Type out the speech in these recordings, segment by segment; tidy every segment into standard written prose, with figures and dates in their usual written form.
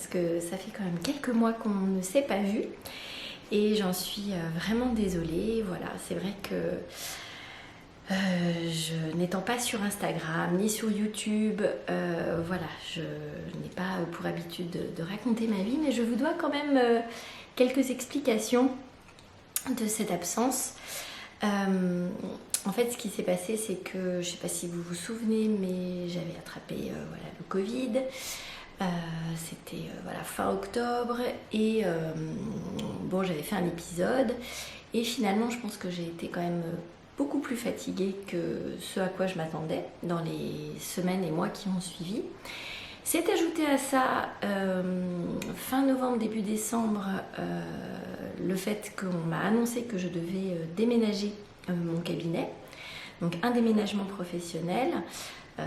parce que ça fait quand même quelques mois qu'on ne s'est pas vu et j'en suis vraiment désolée. Voilà, c'est vrai que je n'étant pas sur Instagram ni sur YouTube, voilà, je n'ai pas pour habitude de raconter ma vie, mais je vous dois quand même quelques explications de cette absence. En fait, ce qui s'est passé, c'est que, je ne sais pas si vous vous souvenez, mais j'avais attrapé voilà, le Covid. C'était voilà, fin octobre et bon, j'avais fait un épisode et finalement, je pense que j'ai été quand même beaucoup plus fatiguée que ce à quoi je m'attendais dans les semaines et mois qui ont suivi. C'est ajouté à ça, fin novembre, début décembre, le fait qu'on m'a annoncé que je devais déménager mon cabinet, donc un déménagement professionnel,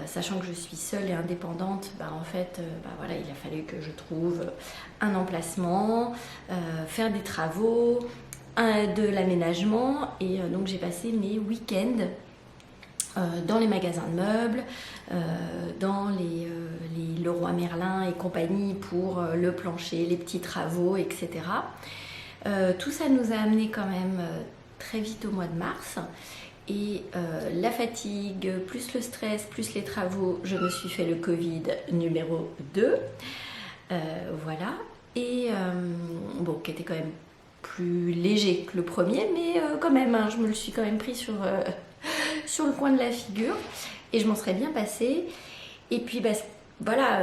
sachant que je suis seule et indépendante, en fait, voilà, il a fallu que je trouve un emplacement, faire des travaux, de l'aménagement, et donc j'ai passé mes week-ends dans les magasins de meubles, dans les Leroy Merlin et compagnie pour le plancher, les petits travaux, etc. Tout ça nous a amené quand même très vite au mois de mars et la fatigue, plus le stress, plus les travaux, je me suis fait le Covid numéro 2. Voilà, et bon, qui était quand même plus léger que le premier, mais quand même, hein, je me le suis quand même pris sur le coin de la figure et je m'en serais bien passée. Et puis voilà,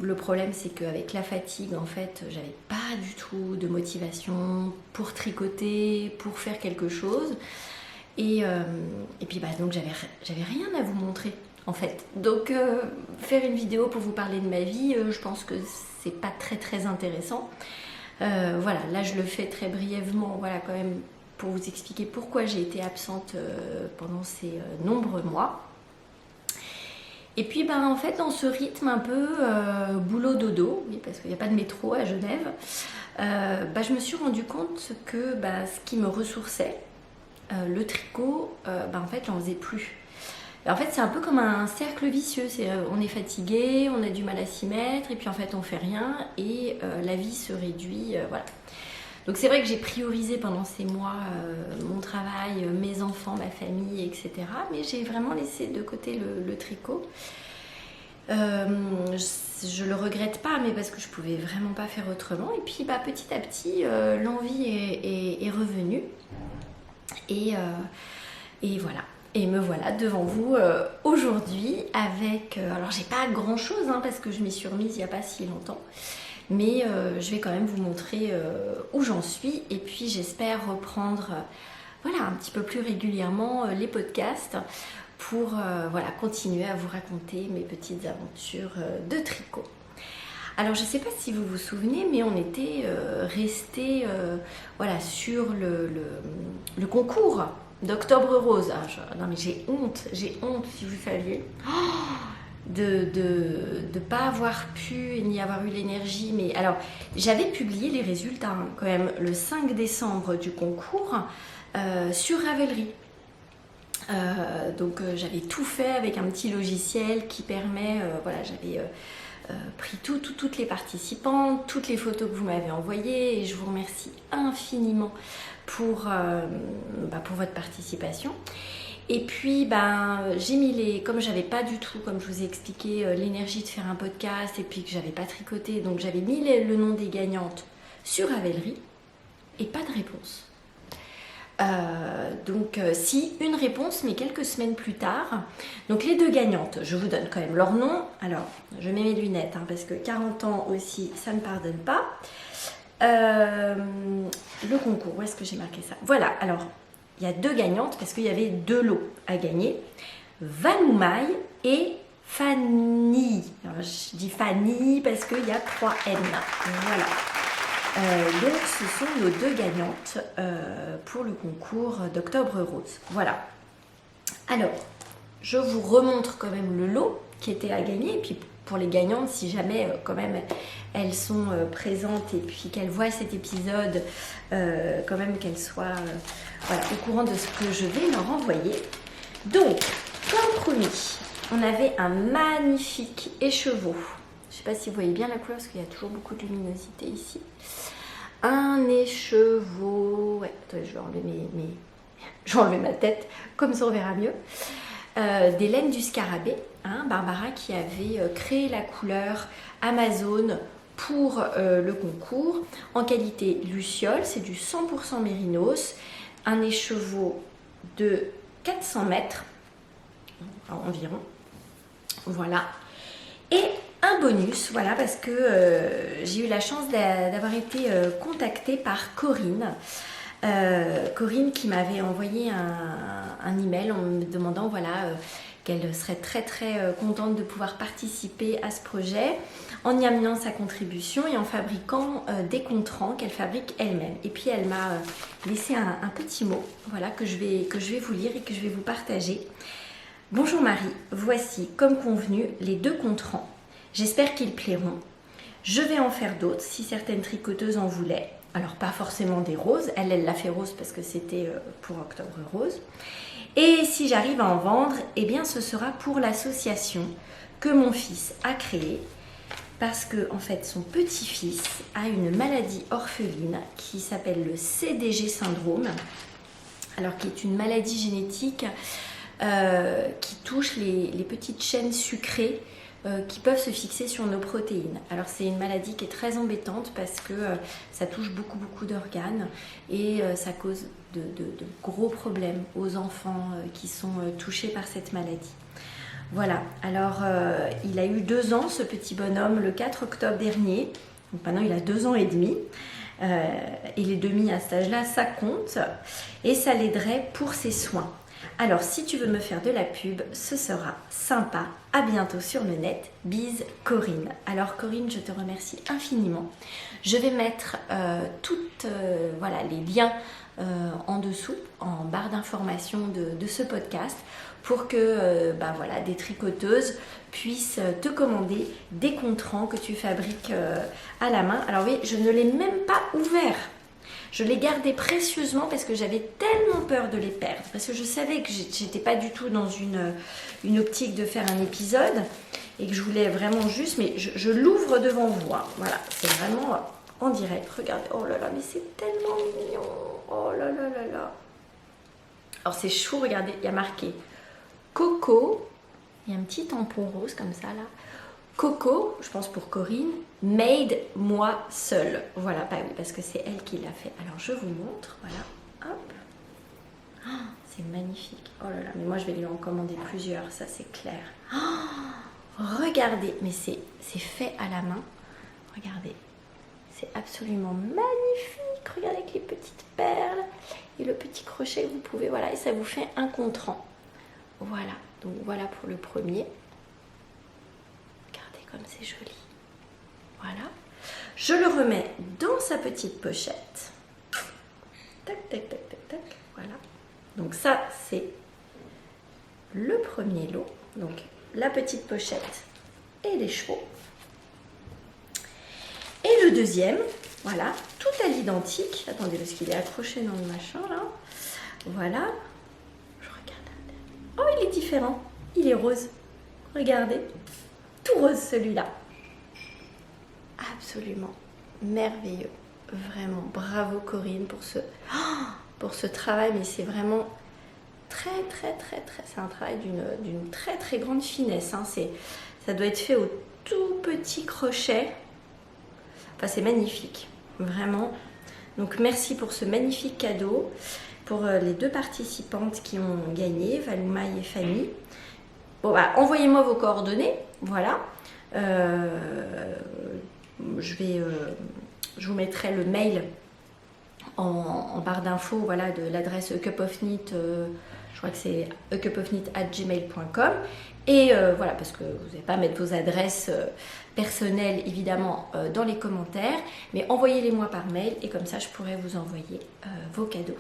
le problème c'est qu'avec la fatigue, en fait, j'avais pas du tout de motivation pour tricoter, pour faire quelque chose. Et puis donc j'avais rien à vous montrer en fait. Donc faire une vidéo pour vous parler de ma vie, je pense que c'est pas très intéressant. Voilà, là je le fais très brièvement, voilà, quand même, pour vous expliquer pourquoi j'ai été absente pendant ces nombreux mois. Et puis en fait, dans ce rythme un peu boulot dodo, oui, parce qu'il n'y a pas de métro à Genève, je me suis rendu compte que ce qui me ressourçait, le tricot, en fait j'en faisais plus. Et en fait c'est un peu comme un cercle vicieux, on est fatigué, on a du mal à s'y mettre et puis en fait on fait rien et la vie se réduit, voilà. Donc c'est vrai que j'ai priorisé pendant ces mois mon travail, mes enfants, ma famille, etc. Mais j'ai vraiment laissé de côté le tricot. Je le regrette pas, mais parce que je pouvais vraiment pas faire autrement. Et puis petit à petit, l'envie est revenue. Et voilà. Et me voilà devant vous aujourd'hui avec... alors j'ai pas grand chose parce que je m'y suis remise il n'y a pas si longtemps. Mais je vais quand même vous montrer où j'en suis. Et puis j'espère reprendre voilà, un petit peu plus régulièrement les podcasts pour voilà, continuer à vous raconter mes petites aventures de tricot. Alors je ne sais pas si vous vous souvenez, mais on était resté voilà, sur le concours d'Octobre Rose. Non mais j'ai honte si vous saviez. De pas avoir pu n'y avoir eu l'énergie. Mais alors j'avais publié les résultats quand même le 5 décembre du concours sur Ravelry. Donc j'avais tout fait avec un petit logiciel qui permet, voilà, j'avais pris toutes les participantes, toutes les photos que vous m'avez envoyées et je vous remercie infiniment pour votre participation. Et puis j'ai mis comme j'avais pas du tout, comme je vous ai expliqué, l'énergie de faire un podcast et puis que j'avais pas tricoté, donc j'avais mis le nom des gagnantes sur Ravelry et pas de réponse. Donc si, une réponse, mais quelques semaines plus tard. Donc les deux gagnantes, je vous donne quand même leur nom. Alors je mets mes lunettes parce que 40 ans aussi, ça ne pardonne pas. Le concours, où est-ce que j'ai marqué ça? Voilà, alors il y a deux gagnantes parce qu'il y avait deux lots à gagner. Vanoumaï et Fanny. Alors, je dis Fanny parce qu'il y a 3 N. Voilà. Donc ce sont nos deux gagnantes pour le concours d'Octobre Rose. Voilà. Alors, je vous remontre quand même le lot qui était à gagner. Et puis pour les gagnantes, si jamais quand même elles sont présentes et puis qu'elles voient cet épisode, quand même qu'elles soient voilà, au courant de ce que je vais leur envoyer. Donc, comme promis, on avait un magnifique écheveau Je ne sais pas si vous voyez bien la couleur parce qu'il y a toujours beaucoup de luminosité ici. Un écheveau. Ouais, attendez, je vais enlever je vais enlever ma tête, comme ça on verra mieux. Des laines du scarabée. Hein, Barbara qui avait créé la couleur Amazon pour le concours. En qualité Luciole, c'est du 100% mérinos. Un écheveau de 400 mètres environ. Voilà. Et un bonus, voilà, parce que j'ai eu la chance d'avoir été contactée par Corinne. Corinne qui m'avait envoyé un email en me demandant voilà, qu'elle serait très contente de pouvoir participer à ce projet en y amenant sa contribution et en fabriquant des contrans qu'elle fabrique elle-même. Et puis elle m'a laissé un petit mot voilà, que je vais vous lire et que je vais vous partager. Bonjour Marie, voici comme convenu les 2 contrans. J'espère qu'ils plairont. Je vais en faire d'autres si certaines tricoteuses en voulaient. Alors pas forcément des roses, elle l'a fait rose parce que c'était pour Octobre Rose. Et si j'arrive à en vendre, eh bien ce sera pour l'association que mon fils a créée parce que en fait son petit-fils a une maladie orpheline qui s'appelle le CDG syndrome, alors qui est une maladie génétique qui touche les petites chaînes sucrées qui peuvent se fixer sur nos protéines. Alors c'est une maladie qui est très embêtante parce que ça touche beaucoup d'organes et ça cause de gros problèmes aux enfants qui sont touchés par cette maladie. Voilà, alors il a eu 2 ans ce petit bonhomme le 4 octobre dernier, donc maintenant il a 2 ans et demi. Et les demi à cet âge-là, ça compte et ça l'aiderait pour ses soins. Alors si tu veux me faire de la pub, ce sera sympa. À bientôt sur le net. Bise Corinne. Alors Corinne, je te remercie infiniment. Je vais mettre voilà, les liens en dessous, en barre d'information de ce podcast pour que voilà, des tricoteuses puissent te commander des contrans que tu fabriques à la main. Alors oui, je ne l'ai même pas ouvert. Je les gardais précieusement parce que j'avais tellement peur de les perdre. Parce que je savais que j'étais pas du tout dans une optique de faire un épisode et que je voulais vraiment juste, mais je l'ouvre devant vous. Hein. Voilà, c'est vraiment en direct. Regardez, oh là là, mais c'est tellement mignon. Oh là là là là. Alors c'est chou, regardez, il y a marqué Coco. Il y a un petit tampon rose comme ça là. Coco, je pense pour Corinne, made moi seule. Voilà, bah oui, parce que c'est elle qui l'a fait. Alors je vous montre, voilà, hop. Oh, c'est magnifique. Oh là là, mais moi je vais lui en commander plusieurs, ça c'est clair. Oh, regardez, mais c'est fait à la main. Regardez, c'est absolument magnifique. Regardez avec les petites perles et le petit crochet que vous pouvez, voilà, et ça vous fait un contrant. Voilà, donc voilà pour le premier. Comme c'est joli. Voilà. Je le remets dans sa petite pochette. Tac, tac, tac, tac, tac. Voilà. Donc ça, c'est le premier lot. Donc la petite pochette et les chevaux. Et le deuxième, voilà, tout à l'identique. Attendez, parce qu'il est accroché dans le machin, là. Voilà. Je regarde. Oh, il est différent. Il est rose. Regardez. Tout rose celui-là. Absolument merveilleux. Vraiment, bravo Corinne pour ce travail, mais c'est vraiment très, c'est un travail d'une très grande finesse. Hein. Ça doit être fait au tout petit crochet. Enfin, c'est magnifique, vraiment. Donc merci pour ce magnifique cadeau, pour les 2 participantes qui ont gagné, Valoumaï et Fanny. Bon, bah, envoyez-moi vos coordonnées, voilà. Je vous mettrai le mail en barre d'infos, voilà, de l'adresse A Cup of Knit, je crois que c'est acupofknit@gmail.com. Et voilà, parce que vous n'allez pas mettre vos adresses personnelles, évidemment, dans les commentaires, mais envoyez-les-moi par mail et comme ça, je pourrai vous envoyer vos cadeaux.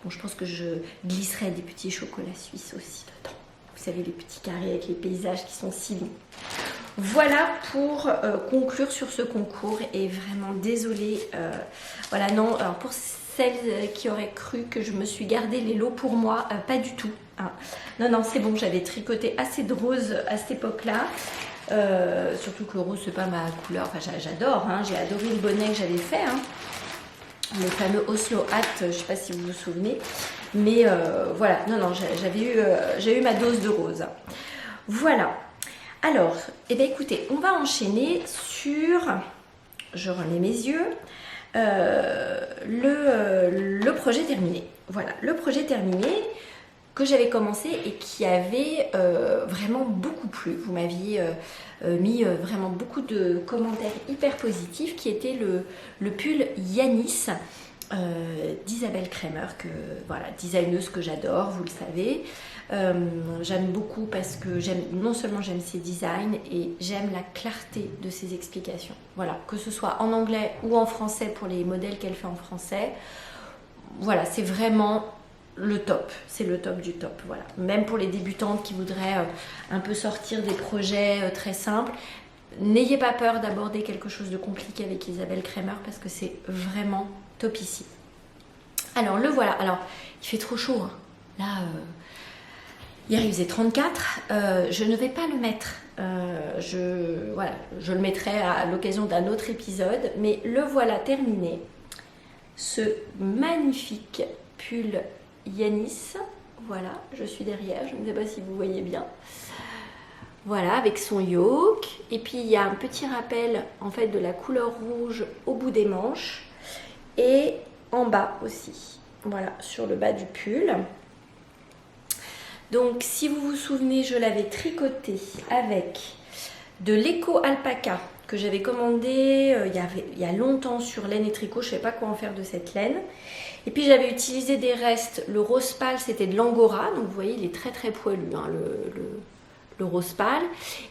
Bon, je pense que je glisserai des petits chocolats suisses aussi dedans. Vous savez, les petits carrés avec les paysages qui sont si beaux. Voilà pour conclure sur ce concours et vraiment désolée. Voilà, non, alors pour celles qui auraient cru que je me suis gardé les lots pour moi, pas du tout. Hein. Non, c'est bon, j'avais tricoté assez de roses à cette époque-là. Surtout que le rose, c'est pas ma couleur. Enfin, j'adore, hein, j'ai adoré le bonnet que j'avais fait. Hein. Le fameux Oslo Hat, je ne sais pas si vous vous souvenez. Mais voilà, non, j'ai eu ma dose de rose. Voilà. Alors, eh bien, écoutez, on va enchaîner sur, je remets mes yeux, le projet terminé. Voilà, le projet terminé que j'avais commencé et qui avait vraiment beaucoup plu. Vous m'aviez mis vraiment beaucoup de commentaires hyper positifs, qui était le pull Yanis d'Isabelle Kremer, voilà, designeuse que j'adore, vous le savez. J'aime beaucoup parce que non seulement j'aime ses designs, et j'aime la clarté de ses explications. Voilà, que ce soit en anglais ou en français pour les modèles qu'elle fait en français. Voilà, c'est vraiment le top, c'est le top du top. Voilà, même pour les débutantes qui voudraient un peu sortir des projets très simples, n'ayez pas peur d'aborder quelque chose de compliqué avec Isabelle Kremer parce que c'est vraiment top ici. Alors le voilà. Alors il fait trop chaud, hein. Là hier il faisait 34. Je ne vais pas le mettre, voilà, je le mettrai à l'occasion d'un autre épisode, mais le voilà terminé, ce magnifique pull Yanis. Voilà, je suis derrière, je ne sais pas si vous voyez bien. Voilà, avec son yoke. Et puis il y a un petit rappel en fait de la couleur rouge au bout des manches et en bas aussi. Voilà, sur le bas du pull. Donc si vous vous souvenez, je l'avais tricoté avec de l'éco alpaca que j'avais commandé il y a longtemps sur Laine et Tricot. Je ne savais pas quoi en faire de cette laine. Et puis j'avais utilisé des restes. Le rose pâle, c'était de l'angora. Donc vous voyez, il est très très poilu, hein, le rose pâle.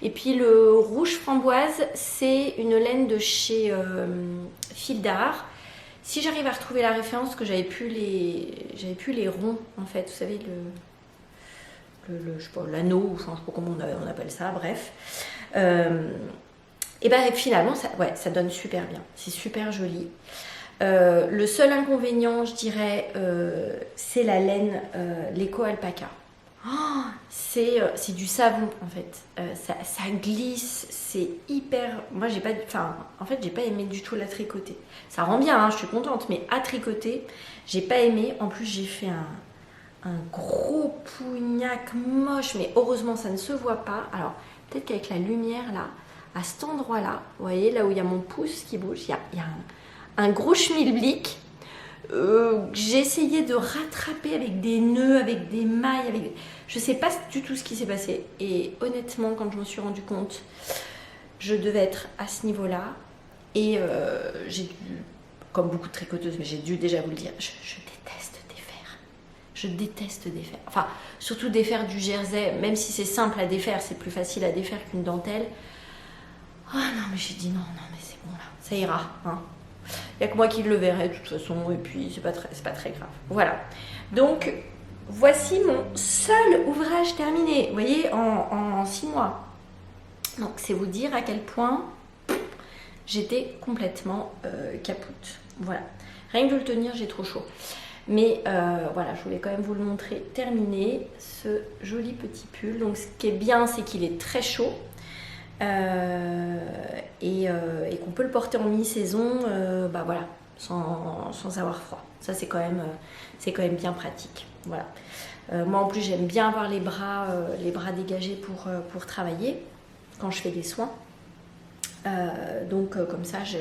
Et puis le rouge framboise, c'est une laine de chez Fil d'Art. Si j'arrive à retrouver la référence, que j'avais plus les ronds en fait. Vous savez, je sais pas, l'anneau, je ne sais pas comment on appelle ça, bref. Et ben finalement, ça donne super bien. C'est super joli. Le seul inconvénient, je dirais, c'est la laine, l'éco alpaca. Oh, c'est du savon en fait. Ça glisse, c'est hyper. Moi, j'ai pas aimé du tout la tricoter. Ça rend bien, hein, je suis contente, mais à tricoter, j'ai pas aimé. En plus, j'ai fait un gros pougnac moche, mais heureusement, ça ne se voit pas. Alors, peut-être qu'avec la lumière là, à cet endroit-là, vous voyez, là où il y a mon pouce qui bouge, il y a un gros schmilblick. J'ai essayé de rattraper avec des nœuds, avec des mailles, je sais pas du tout ce qui s'est passé. Et honnêtement, quand je me suis rendu compte, je devais être à ce niveau-là. Et j'ai dû, comme beaucoup de tricoteuses, mais j'ai dû déjà vous le dire, je déteste défaire. Je déteste défaire. Enfin, surtout défaire du jersey, même si c'est simple à défaire, c'est plus facile à défaire qu'une dentelle. Oh non, mais j'ai dit non, mais c'est bon là, ça ira, hein. Il n'y a que moi qui le verrai de toute façon, et puis c'est pas très grave. Voilà. Donc, voici mon seul ouvrage terminé, vous voyez, en 6 mois. Donc, c'est vous dire à quel point j'étais complètement capoute. Voilà. Rien que de le tenir, j'ai trop chaud. Mais voilà, je voulais quand même vous le montrer terminé, ce joli petit pull. Donc, ce qui est bien, c'est qu'il est très chaud. Et qu'on peut le porter en mi-saison, voilà, sans avoir froid. Ça c'est quand même bien pratique. Voilà. Moi en plus j'aime bien avoir les bras dégagés pour travailler quand je fais des soins. Donc comme ça je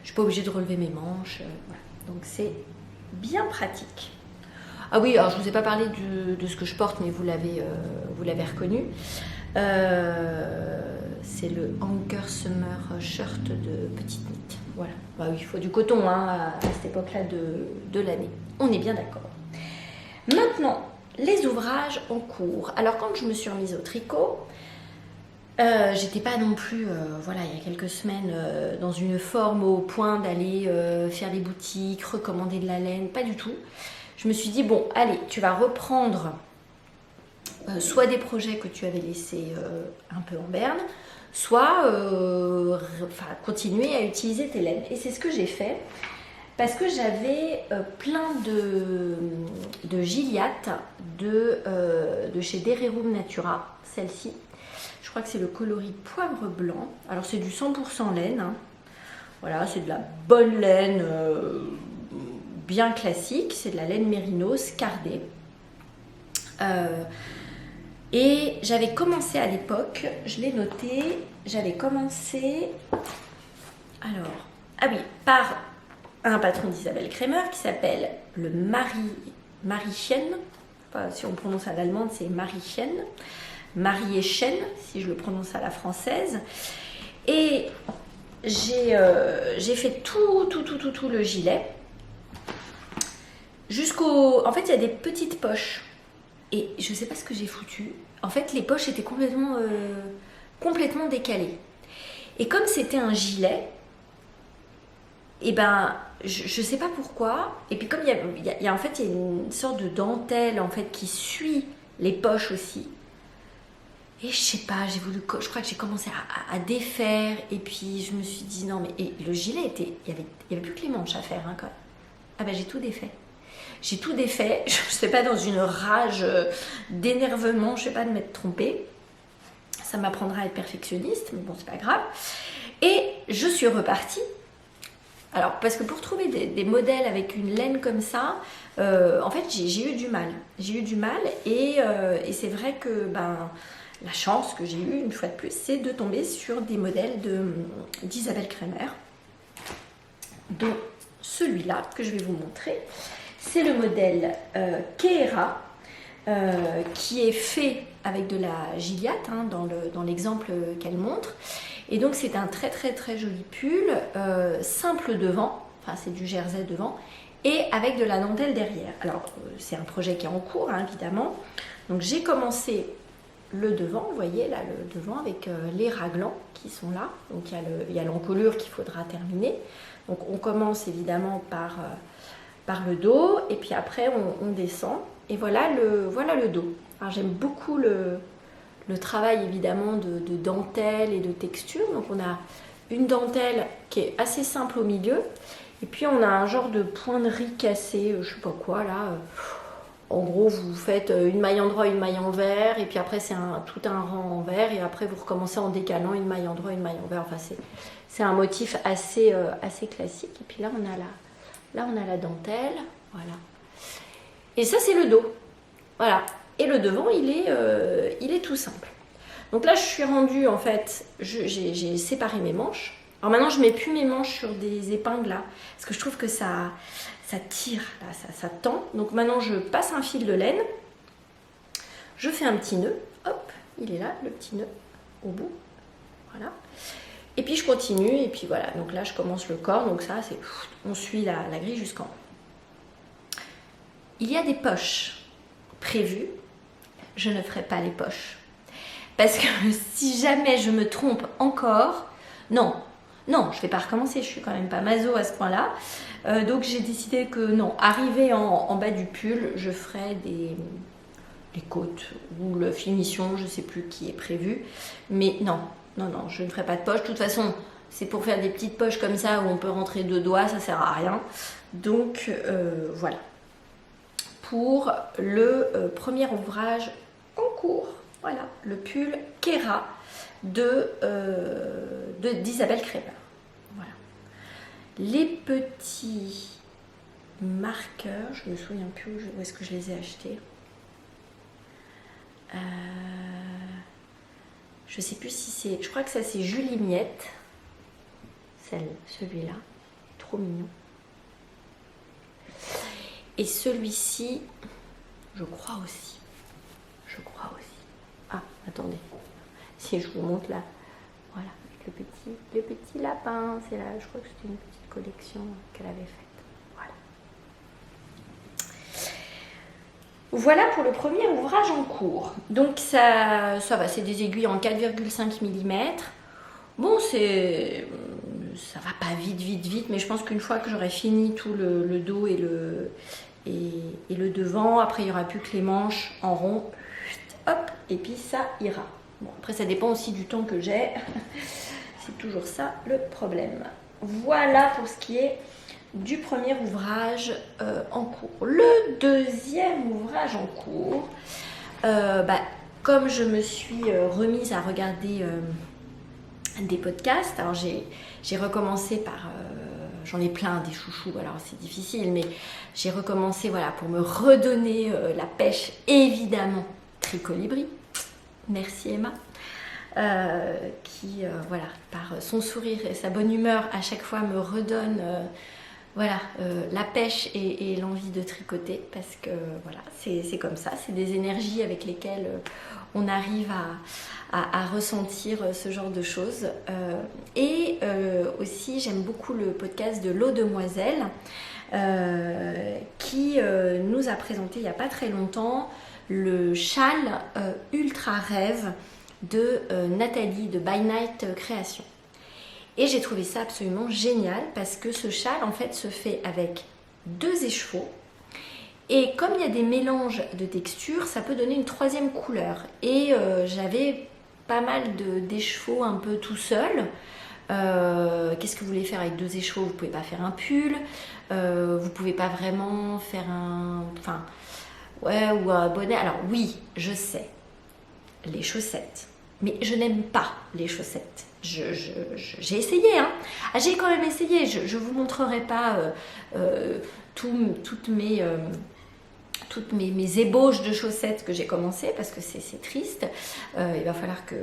suis pas obligée de relever mes manches. Voilà. Donc c'est bien pratique. Ah oui, alors je vous ai pas parlé de ce que je porte, mais vous l'avez reconnu. C'est le Anchor Summer Shirt de Petite Knit. Voilà. Bah oui, il faut du coton, hein, à cette époque-là de l'année. On est bien d'accord. Maintenant, les ouvrages en cours. Alors, quand je me suis remise au tricot, j'étais pas non plus, voilà, il y a quelques semaines, dans une forme au point d'aller faire des boutiques, recommander de la laine, pas du tout. Je me suis dit, bon, allez, tu vas reprendre soit des projets que tu avais laissés un peu en berne, soit continuer à utiliser tes laines. Et c'est ce que j'ai fait, parce que j'avais plein de Gilliatt de chez Dererum Natura, celle-ci. Je crois que c'est le coloris poivre blanc. Alors c'est du 100% laine, hein. Voilà, c'est de la bonne laine bien classique, c'est de la laine mérinos cardée. Et j'avais commencé à l'époque, je l'ai noté, j'avais commencé, alors, ah oui, par un patron d'Isabelle Kremer qui s'appelle le Mariechen, enfin, si on prononce à l'allemande c'est Mariechen, Mariechen si je le prononce à la française. Et j'ai fait tout le gilet jusqu'au... En fait, il y a des petites poches. Et je sais pas ce que j'ai foutu. En fait, les poches étaient complètement décalées. Et comme c'était un gilet, et ben, je sais pas pourquoi. Et puis comme il y a en fait, il y a une sorte de dentelle en fait qui suit les poches aussi. Et je sais pas, je crois que j'ai commencé à défaire. Et puis je me suis dit non mais et le gilet était, il y avait plus que les manches à faire hein, quand même. Ah ben j'ai tout défait. J'ai tout défait, je ne sais pas, dans une rage d'énervement, je ne sais pas, de m'être trompée. Ça m'apprendra à être perfectionniste, mais bon, c'est pas grave. Et je suis repartie. Alors, parce que pour trouver des modèles avec une laine comme ça, en fait, j'ai eu du mal. J'ai eu du mal et c'est vrai que la chance que j'ai eue, une fois de plus, c'est de tomber sur des modèles d'Isabelle Kremer, dont celui-là que je vais vous montrer. C'est le modèle Kehra qui est fait avec de la gilliatte hein, dans l'exemple qu'elle montre. Et donc c'est un très joli pull, simple devant, enfin c'est du jersey devant, et avec de la dentelle derrière. Alors c'est un projet qui est en cours hein, évidemment. Donc j'ai commencé le devant, vous voyez là le devant avec les raglans qui sont là. Donc il y a l'encolure qu'il faudra terminer. Donc on commence évidemment par le dos et puis après on descend et voilà le dos. Alors j'aime beaucoup le travail évidemment de dentelle et de texture. Donc on a une dentelle qui est assez simple au milieu et puis on a un genre de point de riz cassé, je sais pas quoi là. En gros vous faites une maille en droit, une maille en vert et puis après c'est tout un rang en vert et après vous recommencez en décalant une maille en droit, une maille en vert. Enfin c'est un motif assez classique et puis là on a la dentelle, voilà. Et ça, c'est le dos. Voilà. Et le devant, il est tout simple. Donc là, je suis rendue, en fait, j'ai séparé mes manches. Alors maintenant, je ne mets plus mes manches sur des épingles, là, parce que je trouve que ça tire, là, ça tend. Donc maintenant, je passe un fil de laine. Je fais un petit nœud. Hop, il est là, le petit nœud, au bout. Voilà. Et puis je continue, et puis voilà, donc là je commence le corps, donc ça c'est, on suit la grille jusqu'en haut. Il y a des poches prévues, je ne ferai pas les poches. Parce que si jamais je me trompe encore, non, je ne vais pas recommencer, je suis quand même pas maso à ce point-là. Donc j'ai décidé que non, arrivé en bas du pull, je ferai les côtes ou la finition, je ne sais plus qui est prévu, mais non, je ne ferai pas de poche. De toute façon, c'est pour faire des petites poches comme ça où on peut rentrer 2 doigts, ça sert à rien. Donc voilà. Pour le premier ouvrage en cours, voilà, le pull Kehra d'Isabelle Kremer. Voilà. Les petits marqueurs, je me souviens plus où est-ce que je les ai achetés. Je sais plus si c'est, je crois que ça c'est Julie Miette, celui-là, trop mignon. Et celui-ci, je crois aussi. Ah, attendez, si je vous montre là, voilà, avec le petit lapin, c'est là, je crois que c'était une petite collection qu'elle avait faite. Voilà pour le premier ouvrage en cours. Donc ça va, c'est des aiguilles en 4,5 mm. Bon, ça va pas vite, mais je pense qu'une fois que j'aurai fini tout le dos et le devant, après il n'y aura plus que les manches en rond. Hop, et puis ça ira. Bon, après ça dépend aussi du temps que j'ai. C'est toujours ça le problème. Voilà pour ce qui est du premier ouvrage en cours. Le deuxième ouvrage en cours, comme je me suis remise à regarder des podcasts, alors j'ai recommencé par... j'en ai plein des chouchous, alors c'est difficile, mais j'ai recommencé voilà, pour me redonner la pêche, évidemment, Tricolibri. Merci Emma. Qui, voilà, par son sourire et sa bonne humeur, à chaque fois me redonne voilà, la pêche et l'envie de tricoter, parce que voilà, c'est comme ça, c'est des énergies avec lesquelles on arrive à ressentir ce genre de choses. Et aussi, j'aime beaucoup le podcast de l'Eau Demoiselle, qui nous a présenté il n'y a pas très longtemps le châle Ultra Rêve de Nathalie de By Night Création. Et j'ai trouvé ça absolument génial parce que ce châle en fait se fait avec 2 écheveaux et comme il y a des mélanges de textures, ça peut donner une 3e couleur. Et j'avais pas mal d'écheveaux un peu tout seul. Qu'est-ce que vous voulez faire avec 2 écheveaux? Vous pouvez pas faire un pull, vous pouvez pas vraiment faire un... Enfin, ouais, ou un bonnet. Alors oui, je sais, les chaussettes. Mais je n'aime pas les chaussettes. J'ai essayé, hein. Ah, j'ai quand même essayé. Je ne vous montrerai pas toutes mes ébauches de chaussettes que j'ai commencé parce que c'est triste. Il va falloir que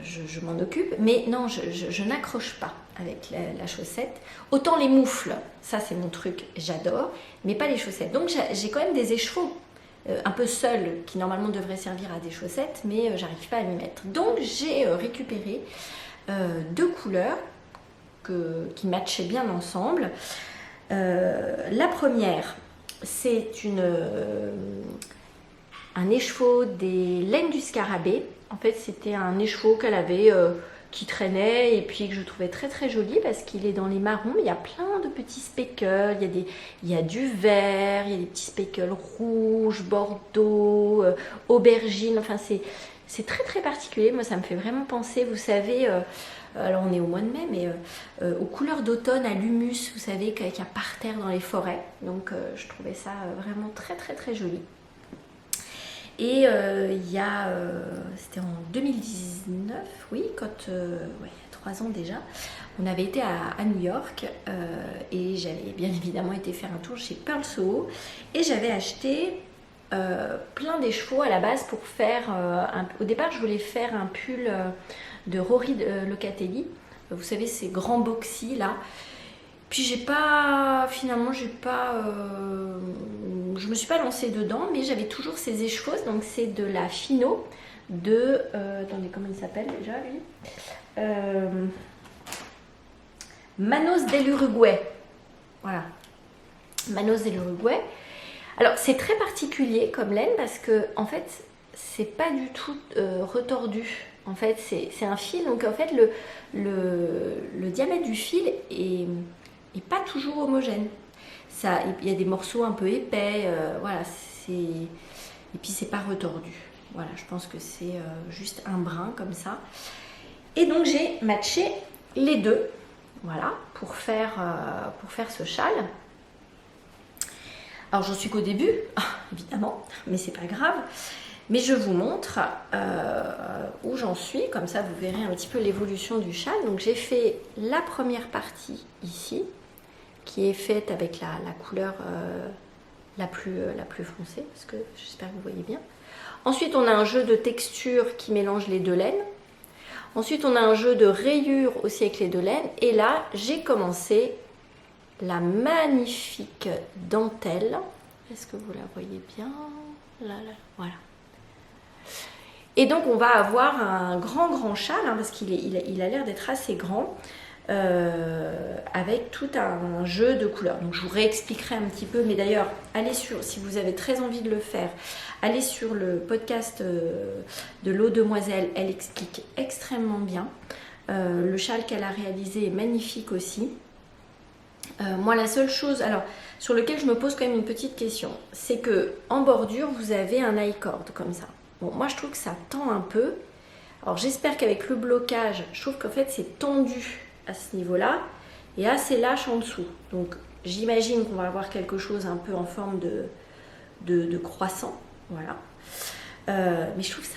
je m'en occupe. Mais non, je n'accroche pas avec la chaussette. Autant les moufles, ça c'est mon truc, j'adore, mais pas les chaussettes. Donc j'ai quand même des écheveaux. Un peu seul, qui normalement devrait servir à des chaussettes, mais j'arrive pas à m'y mettre. Donc j'ai récupéré 2 couleurs qui matchaient bien ensemble. La première, c'est un écheveau des laines du scarabée. En fait, c'était un écheveau qu'elle avait qui traînait et puis que je trouvais très très joli parce qu'il est dans les marrons, mais il y a plein de petits speckles, il y a du vert, il y a des petits speckles rouges, bordeaux, aubergine, enfin c'est très très particulier. Moi ça me fait vraiment penser, vous savez, alors on est au mois de mai, mais aux couleurs d'automne, à l'humus, vous savez, qu'il y a par terre dans les forêts. Donc je trouvais ça vraiment très très très joli. Et c'était en 2019, oui, quand, il y a 3 ans déjà, on avait été à New York et j'avais bien évidemment été faire un tour chez Pearl Soho et j'avais acheté plein d'écheveaux à la base pour faire, au départ je voulais faire un pull de Rory Locatelli, vous savez ces grands boxy là. Puis je me suis pas lancée dedans, mais j'avais toujours ces écheveaux, donc c'est de la Fino de, attendez, comment il s'appelle déjà lui, Manos del Uruguay, voilà, Manos del Uruguay. Alors c'est très particulier comme laine parce que en fait c'est pas du tout retordu. En fait c'est un fil, donc en fait le diamètre du fil est pas toujours homogène. Il y a des morceaux un peu épais, voilà, et puis c'est pas retordu. Voilà, je pense que c'est juste un brin comme ça. Et donc j'ai matché les 2, voilà, pour faire ce châle. Alors j'en suis qu'au début, évidemment, mais c'est pas grave. Mais je vous montre où j'en suis, comme ça vous verrez un petit peu l'évolution du châle. Donc j'ai fait la première partie ici, qui est faite avec la couleur la plus foncée, parce que j'espère que vous voyez bien. Ensuite, on a un jeu de texture qui mélange les 2 laines. Ensuite, on a un jeu de rayures aussi avec les 2 laines. Et là, j'ai commencé la magnifique dentelle. Est-ce que vous la voyez bien? Là, voilà. Et donc, on va avoir un grand châle, hein, parce qu'il a l'air d'être assez grand. Avec tout un jeu de couleurs. Donc je vous réexpliquerai un petit peu, mais d'ailleurs, si vous avez très envie de le faire, allez sur le podcast de l'Eau Demoiselle, elle explique extrêmement bien. Le châle qu'elle a réalisé est magnifique aussi. Moi, la seule chose, alors sur lequel je me pose quand même une petite question, c'est que en bordure, vous avez un I-cord comme ça. Bon, moi je trouve que ça tend un peu. Alors j'espère qu'avec le blocage, je trouve qu'en fait c'est tendu à ce niveau-là et assez lâche en dessous. Donc j'imagine qu'on va avoir quelque chose un peu en forme de croissant. Voilà. Mais je trouve que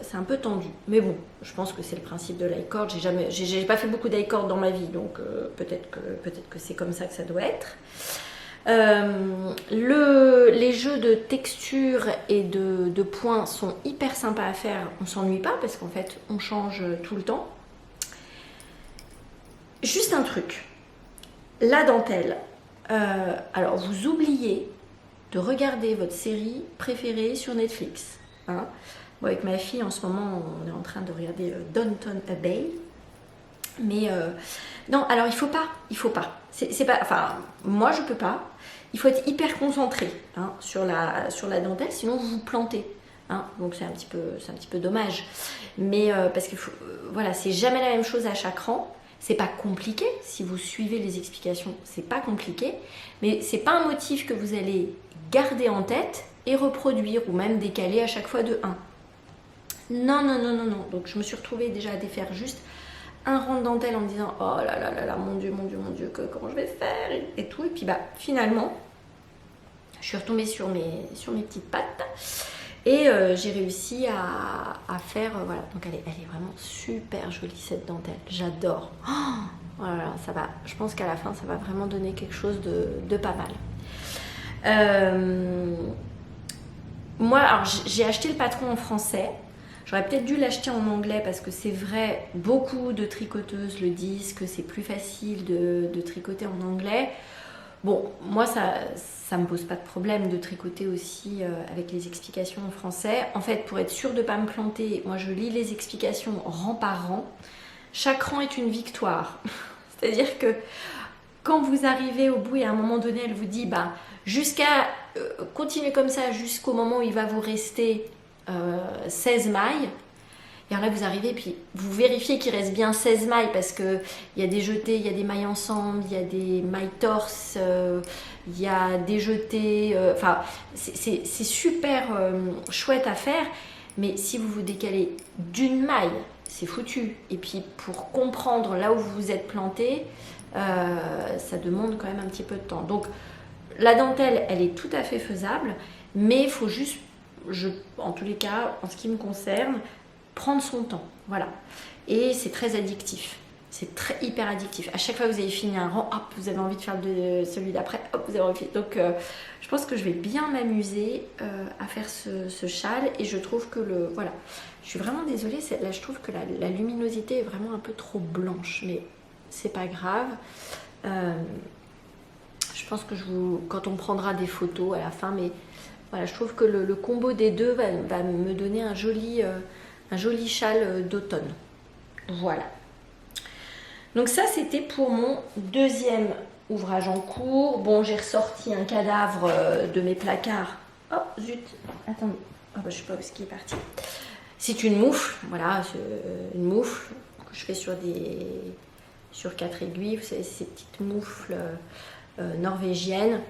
c'est un peu tendu. Mais bon, je pense que c'est le principe de l'i-cord. J'ai pas fait beaucoup d'i-cord dans ma vie, donc peut-être que c'est comme ça que ça doit être. Les jeux de texture et de points sont hyper sympas à faire. On s'ennuie pas parce qu'en fait, on change tout le temps. Juste un truc. La dentelle. Alors, vous oubliez de regarder votre série préférée sur Netflix. Hein. Bon, avec ma fille, en ce moment, on est en train de regarder Downton Abbey. Mais non, alors il faut pas. C'est pas, enfin, moi je peux pas. Il faut être hyper concentré hein, sur la dentelle, sinon vous vous plantez. Hein. Donc c'est un petit peu dommage. Mais parce que voilà, c'est jamais la même chose à chaque rang. C'est pas compliqué, si vous suivez les explications, c'est pas compliqué, mais c'est pas un motif que vous allez garder en tête et reproduire ou même décaler à chaque fois de 1. Non. Donc je me suis retrouvée déjà à défaire juste un rang de dentelle en me disant oh là là là là, mon Dieu, comment je vais faire et tout. Et puis bah finalement, je suis retombée sur mes petites pattes. Et j'ai réussi à faire, voilà, donc elle est vraiment super jolie cette dentelle, j'adore. Oh, voilà, ça va, je pense qu'à la fin, ça va vraiment donner quelque chose de pas mal. Moi, alors j'ai acheté le patron en français, j'aurais peut-être dû l'acheter en anglais parce que c'est vrai, beaucoup de tricoteuses le disent que c'est plus facile de tricoter en anglais. Bon, moi, ça me pose pas de problème de tricoter aussi avec les explications en français. En fait, pour être sûre de ne pas me planter, moi, je lis les explications rang par rang. Chaque rang est une victoire. C'est-à-dire que quand vous arrivez au bout et à un moment donné, elle vous dit bah, continuez comme ça jusqu'au moment où il va vous rester 16 mailles. Et alors là, vous arrivez, puis vous vérifiez qu'il reste bien 16 mailles parce qu'il y a des jetés, il y a des mailles ensemble, il y a des mailles torses, il y a des jetés. Enfin, c'est super chouette à faire, mais si vous vous décalez d'une maille, c'est foutu. Et puis, pour comprendre là où vous vous êtes planté, ça demande quand même un petit peu de temps. Donc, la dentelle, elle est tout à fait faisable, mais il faut juste, en tous les cas, en ce qui me concerne, prendre son temps, voilà. Et c'est très addictif, c'est hyper addictif. À chaque fois que vous avez fini un rang, hop, vous avez envie de faire celui d'après, hop, vous avez envie. Donc, je pense que je vais bien m'amuser à faire ce châle et je trouve que voilà, je suis vraiment désolée, là je trouve que la luminosité est vraiment un peu trop blanche, mais c'est pas grave. Je pense que quand on prendra des photos à la fin, mais voilà, je trouve que le combo des deux va me donner un joli châle d'automne. Voilà. Donc ça, c'était pour mon deuxième ouvrage en cours. Bon, j'ai ressorti un cadavre de mes placards. Oh, zut. Attendez. Oh, bah, je sais pas où est-ce qu'il est parti. C'est une moufle. Voilà, une moufle que je fais sur 4 aiguilles. Vous savez, ces petites moufles norvégiennes.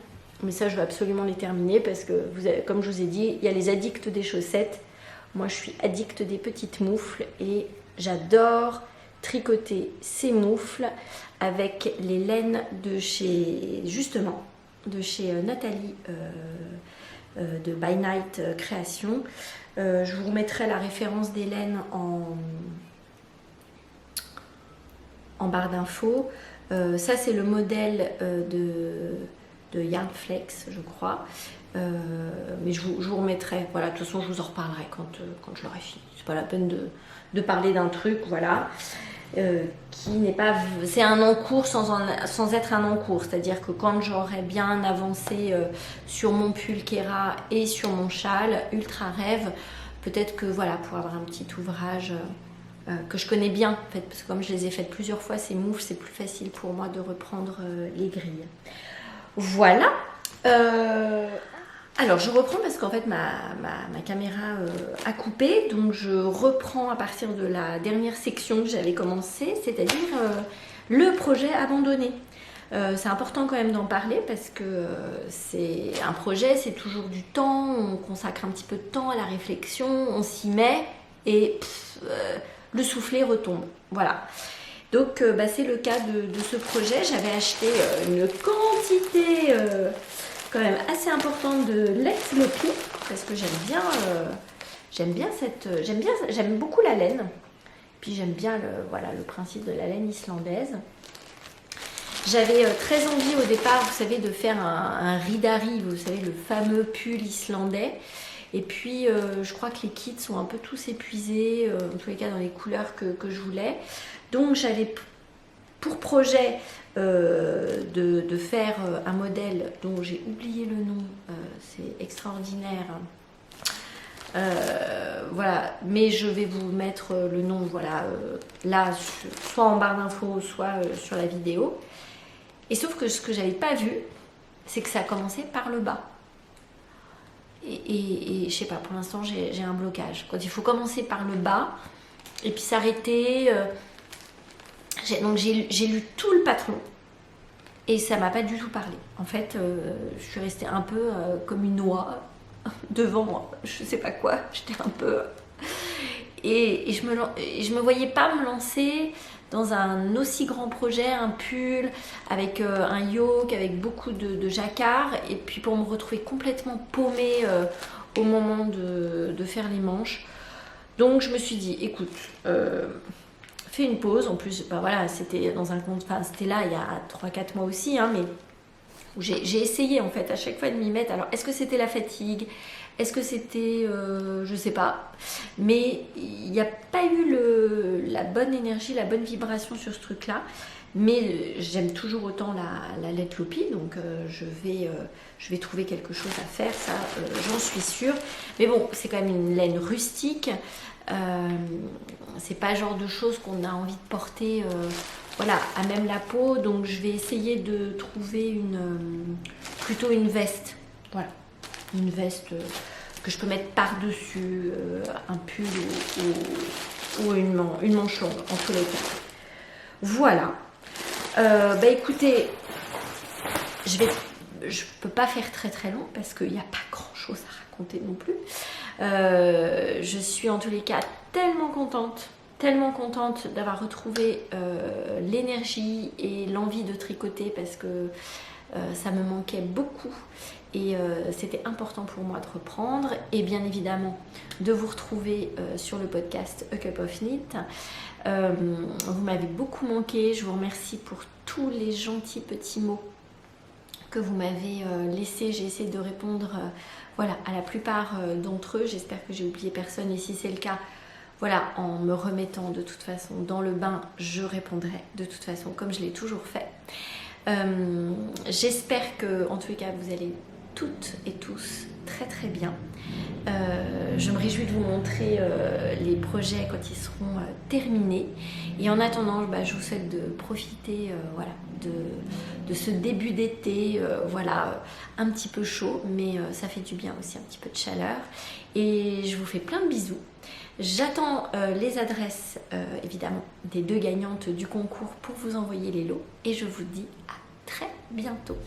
Mais ça, je veux absolument les terminer parce que, comme je vous ai dit, il y a les addicts des chaussettes. Moi, je suis addict des petites moufles et j'adore tricoter ces moufles avec les laines de chez Nathalie de By Night Création. Je vous remettrai la référence des laines en barre d'infos. Ça, c'est le modèle de Yarnflex, je crois. Mais je vous remettrai, voilà, de toute façon je vous en reparlerai quand je l'aurai fini. C'est pas la peine de parler d'un truc, voilà, qui n'est pas, c'est un encours sans être un encours, c'est-à-dire que quand j'aurai bien avancé sur mon pulquera et sur mon châle ultra rêve, peut-être que voilà, pour avoir un petit ouvrage que je connais bien, en fait, parce que comme je les ai faites plusieurs fois, ces moufles, c'est plus facile pour moi de reprendre les grilles. Voilà. Alors je reprends parce qu'en fait ma caméra a coupé, donc je reprends à partir de la dernière section que j'avais commencé, c'est-à-dire le projet abandonné. C'est important quand même d'en parler parce que c'est un projet, c'est toujours du temps, on consacre un petit peu de temps à la réflexion, on s'y met et le soufflet retombe. Voilà. Donc c'est le cas de ce projet. J'avais acheté une quantité quand même assez importante de Let's Lopi parce que j'aime j'aime beaucoup la laine. Puis j'aime bien le principe de la laine islandaise. J'avais très envie au départ, vous savez, de faire un ridari, vous savez, le fameux pull islandais. Et puis, je crois que les kits sont un peu tous épuisés, en tous les cas dans les couleurs que je voulais. Donc, j'avais pour projet de faire un modèle dont j'ai oublié le nom, c'est extraordinaire. Voilà, mais je vais vous mettre le nom, voilà, là, soit en barre d'infos, soit sur la vidéo. Et sauf que ce que j'avais pas vu, c'est que ça a commencé par le bas. Et je sais pas, pour l'instant, j'ai un blocage. Quand il faut commencer par le bas, et puis s'arrêter. Donc j'ai lu tout le patron, et ça m'a pas du tout parlé. En fait, je suis restée un peu comme une oie devant, je sais pas quoi, j'étais un peu... Et je me voyais pas me lancer dans un aussi grand projet, un pull, avec un yoke, avec beaucoup de jacquard, et puis pour me retrouver complètement paumée au moment de faire les manches. Donc je me suis dit, écoute, fais une pause. En plus, ben voilà, c'était dans un compte, enfin c'était là il y a 3-4 mois aussi, hein, mais j'ai essayé en fait à chaque fois de m'y mettre. Alors est-ce que c'était la fatigue? Est-ce que c'était, je sais pas, mais il n'y a pas eu la bonne énergie, la bonne vibration sur ce truc-là. Mais j'aime toujours autant la Let Lopi, donc je vais trouver quelque chose à faire, ça j'en suis sûre. Mais bon, c'est quand même une laine rustique. C'est pas le genre de choses qu'on a envie de porter voilà, à même la peau. Donc je vais essayer de trouver plutôt une veste. Voilà, une veste que je peux mettre par-dessus un pull ou une manche longue, en tous les cas. Voilà. Bah écoutez, je peux pas faire très très long parce qu'il n'y a pas grand chose à raconter non plus. Je suis en tous les cas tellement contente d'avoir retrouvé l'énergie et l'envie de tricoter, parce que ça me manquait beaucoup et c'était important pour moi de reprendre, et bien évidemment de vous retrouver sur le podcast A Cup of Knit. Vous m'avez beaucoup manqué, je vous remercie pour tous les gentils petits mots que vous m'avez laissés. J'ai essayé de répondre voilà, à la plupart d'entre eux. J'espère que j'ai oublié personne, et si c'est le cas, voilà, en me remettant de toute façon dans le bain, je répondrai de toute façon comme je l'ai toujours fait. J'espère que en tous les cas vous allez toutes et tous très très bien. Je me réjouis de vous montrer les projets quand ils seront terminés, et en attendant bah, je vous souhaite de profiter voilà, de ce début d'été, voilà, un petit peu chaud, mais ça fait du bien aussi, un petit peu de chaleur, et je vous fais plein de bisous. J'attends les adresses évidemment des 2 gagnantes du concours pour vous envoyer les lots, et je vous dis à très bientôt.